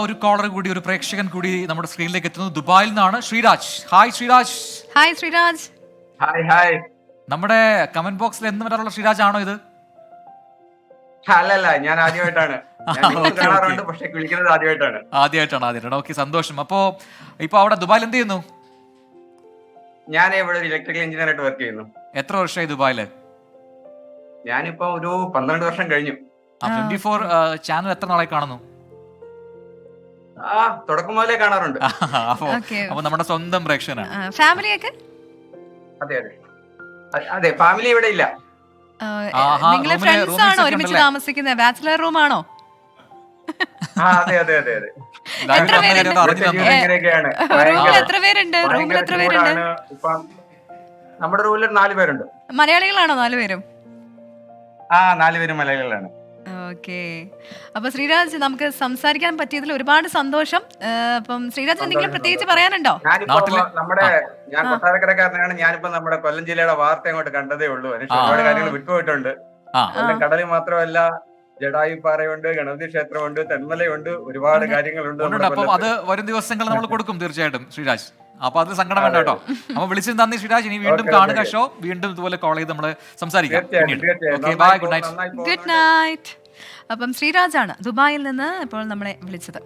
ഒരു കോളർ കൂടി, ഒരു പ്രേക്ഷകൻ കൂടി നമ്മുടെ സ്ക്രീനിലേക്ക് എത്തുന്നു. ദുബായിൽ നിന്നാണ് Sreeraj. Hi Sreeraj. Hi Sreeraj. Hi. നമ്മുടെ കമന്റ് ബോക്സിൽ എന്ന് വരാനുള്ള ശ്രീരാജ് ആണോ ഇത്? അല്ലല്ല, ഞാൻ ആദ്യമായിട്ടാണ് കാണാറുണ്ട്, പക്ഷെ വിളിക്കുന്നത് ആദ്യമായിട്ടാണ്. ഓക്കെ, സന്തോഷം. അപ്പോ ഇപ്പൊ അവിടെ ദുബായിൽ എന്ത് ചെയ്യുന്നു? ഞാൻ ഇവിടെ ഒരു ഇലക്ട്രിക്കൽ എഞ്ചിനീയർ ആയിട്ട് വർക്ക് ചെയ്യുന്നു. എത്ര വർഷമായി ദുബായില്? ഞാനിപ്പോ ഒരു 12 വർഷം കഴിഞ്ഞു. 24 ചാനൽ എത്ര നാളായി കാണുന്നു? തുടക്കം മുതലേ കാണാറുണ്ട്. അപ്പൊ നമ്മുടെ സ്വന്തം പ്രേക്ഷകനാണ്. ഫാമിലിയൊക്കെ? അതെ, ഫാമിലി ഇവിടെ ഇല്ല. നിങ്ങളെ ഫ്രണ്ട്സ് ആണോ ഒരുമിച്ച് താമസിക്കുന്നത്? ബാച്ചിലർ റൂം ആണോ? അതെ. എത്ര പേരുണ്ട്? റൂമിൽ എത്ര പേരുണ്ട്? നമ്മുടെ റൂമിൽ 4 പേരുണ്ട്. മലയാളികളാണോ 4 പേരും? 4 പേരും മലയാളികളാണ്. ഓക്കെ. അപ്പൊ ശ്രീരാജ്, നമുക്ക് സംസാരിക്കാൻ പറ്റിയതിൽ ഒരുപാട് സന്തോഷം. അപ്പം ശ്രീരാജിന് എന്തെങ്കിലും പ്രത്യേകിച്ച് പറയാനുണ്ടോ? ഞാൻ കൊട്ടാരക്കരക്കാരനാണ്. ഞാനിപ്പോ നമ്മുടെ കൊല്ലം ജില്ലയുടെ വാർത്ത അങ്ങോട്ട് കണ്ടതേ ഉള്ളൂ. ഒരുപാട് കാര്യങ്ങൾ വിട്ടുപോയിട്ടുണ്ട്. കടലിൽ മാത്രമല്ല, ജടായുപ്പാറയുണ്ട്, ഗണപതി ക്ഷേത്രമുണ്ട്, തെന്മലയുണ്ട്, ഒരുപാട് കാര്യങ്ങളുണ്ട്. അപ്പം അത് വരും ദിവസങ്ങൾ നമ്മൾ കൊടുക്കും തീർച്ചയായിട്ടും ശ്രീരാജ്. അപ്പൊ അത് സങ്കടം വേണ്ട കേട്ടോ. അപ്പൊ വിളിച്ചത് നന്ദി ശ്രീരാജ്. ഇനി വീണ്ടും കാണുക ഷോ, വീണ്ടും ഇതുപോലെ കോൾ ചെയ്ത് നമ്മൾ സംസാരിക്കാം. Good night. അപ്പം ശ്രീരാജാണ് ദുബായിൽ നിന്ന് ഇപ്പോൾ നമ്മളെ വിളിച്ചത്.